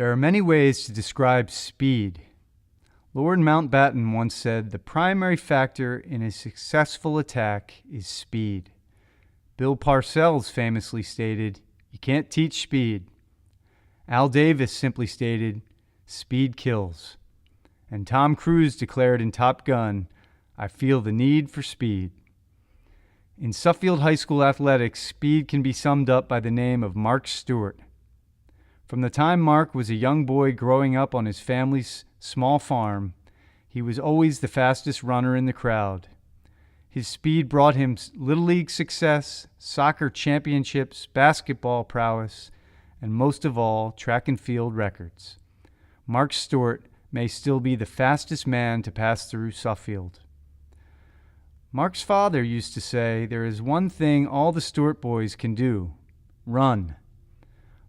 There are many ways to describe speed. Lord Mountbatten once said, "The primary factor in a successful attack is speed." Bill Parcells famously stated, "You can't teach speed." Al Davis simply stated, "Speed kills." And Tom Cruise declared in Top Gun, "I feel the need for speed." In Suffield High School athletics, speed can be summed up by the name of Mark Stewart. From the time Mark was a young boy growing up on his family's small farm, he was always the fastest runner in the crowd. His speed brought him Little League success, soccer championships, basketball prowess, and most of all, track and field records. Mark Stewart may still be the fastest man to pass through Suffield. Mark's father used to say, "There is one thing all the Stewart boys can do: run."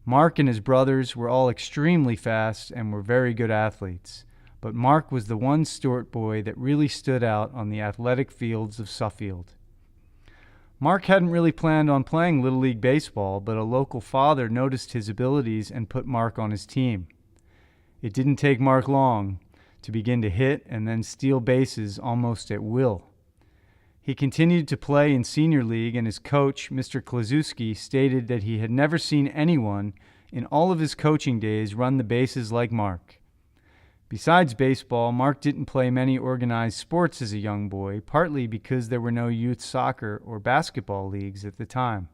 Mark and his brothers were all extremely fast and were very good athletes, but Mark was the one Stewart boy that really stood out on the athletic fields of Suffield. Mark hadn't really planned on playing Little League baseball, but a local father noticed his abilities and put Mark on his team. It didn't take Mark long to begin to hit and then steal bases almost at will. He continued to play in senior league, and his coach, Mr. Klazuski, stated that he had never seen anyone in all of his coaching days run the bases like Mark. Besides baseball, Mark didn't play many organized sports as a young boy, partly because there were no youth soccer or basketball leagues at the time.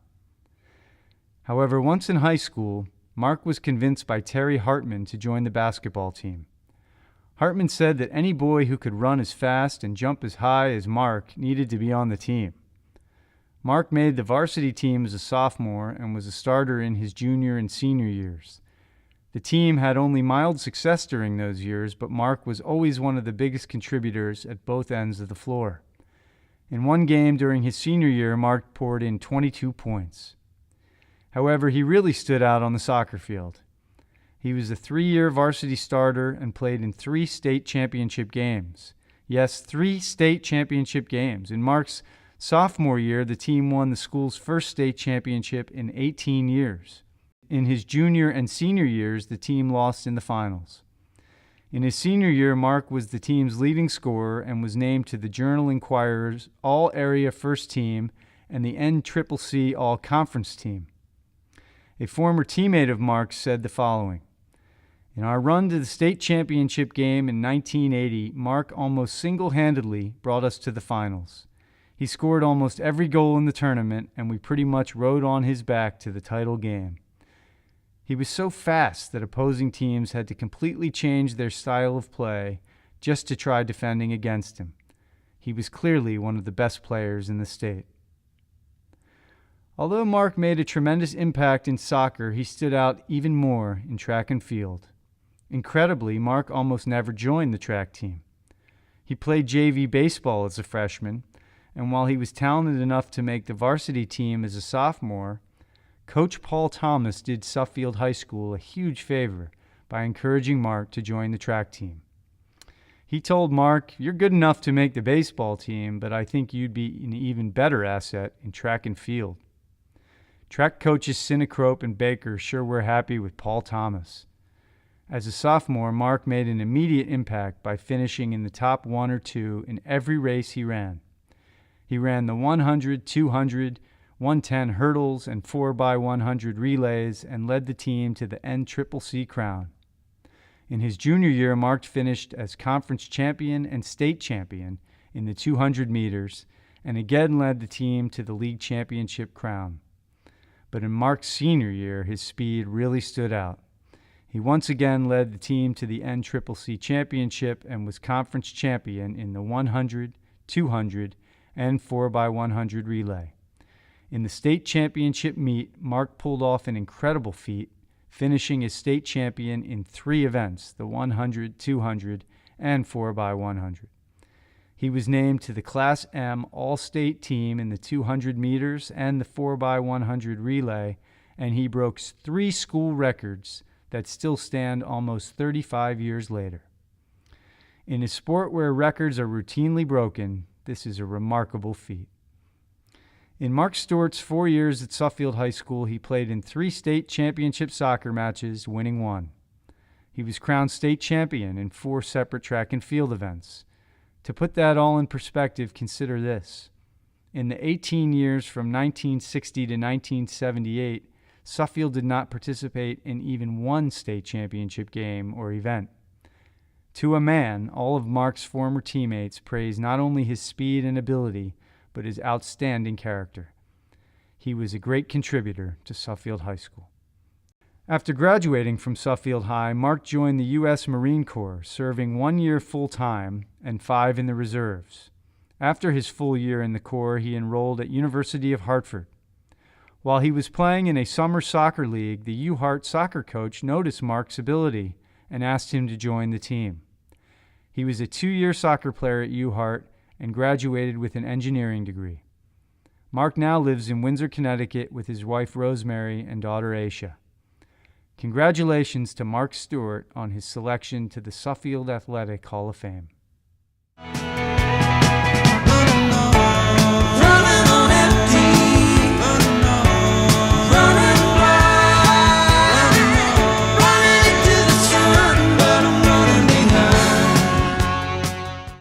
However, once in high school, Mark was convinced by Terry Hartman to join the basketball team. Hartman said that any boy who could run as fast and jump as high as Mark needed to be on the team. Mark made the varsity team as a sophomore and was a starter in his junior and senior years. The team had only mild success during those years, but Mark was always one of the biggest contributors at both ends of the floor. In one game during his senior year, Mark poured in 22 points. However, he really stood out on the soccer field. He was a 3-year varsity starter and played in 3 state championship games. Yes, 3 state championship games. In Mark's sophomore year, the team won the school's first state championship in 18 years. In his junior and senior years, the team lost in the finals. In his senior year, Mark was the team's leading scorer and was named to the Journal-Enquirer's All-Area First Team and the NCCC All-Conference Team. A former teammate of Mark's said the following: "In our run to the state championship game in 1980, Mark almost single-handedly brought us to the finals. He scored almost every goal in the tournament, and we pretty much rode on his back to the title game. He was so fast that opposing teams had to completely change their style of play just to try defending against him. He was clearly one of the best players in the state." Although Mark made a tremendous impact in soccer, he stood out even more in track and field. Incredibly, Mark almost never joined the track team. He played JV baseball as a freshman, and while he was talented enough to make the varsity team as a sophomore, Coach Paul Thomas did Suffield High School a huge favor by encouraging Mark to join the track team. He told Mark, "You're good enough to make the baseball team, but I think you'd be an even better asset in track and field." Track coaches Sinecrope and Baker sure were happy with Paul Thomas. As a sophomore, Mark made an immediate impact by finishing in the top 1 or 2 in every race he ran. He ran the 100, 200, 110 hurdles, and 4x100 relays and led the team to the NCCC crown. In his junior year, Mark finished as conference champion and state champion in the 200 meters and again led the team to the league championship crown. But in Mark's senior year, his speed really stood out. He once again led the team to the NCCC championship and was conference champion in the 100, 200, and 4x100 relay. In the state championship meet, Mark pulled off an incredible feat, finishing as state champion in 3 events, the 100, 200, and 4x100. He was named to the Class M All-State team in the 200 meters and the 4x100 relay, and he broke 3 school records that still stand almost 35 years later. In a sport where records are routinely broken, this is a remarkable feat. In Mark Stewart's 4 years at Suffield High School, he played in 3 state championship soccer matches, winning 1. He was crowned state champion in 4 separate track and field events. To put that all in perspective, consider this. In the 18 years from 1960 to 1978, Suffield did not participate in even one state championship game or event. To a man, all of Mark's former teammates praised not only his speed and ability, but his outstanding character. He was a great contributor to Suffield High School. After graduating from Suffield High, Mark joined the U.S. Marine Corps, serving 1 year full-time and 5 in the reserves. After his full year in the Corps, he enrolled at University of Hartford. While he was playing in a summer soccer league, the U-Hart soccer coach noticed Mark's ability and asked him to join the team. He was a 2-year soccer player at U-Hart and graduated with an engineering degree. Mark now lives in Windsor, Connecticut with his wife Rosemary and daughter Aisha. Congratulations to Mark Stewart on his selection to the Suffield Athletic Hall of Fame.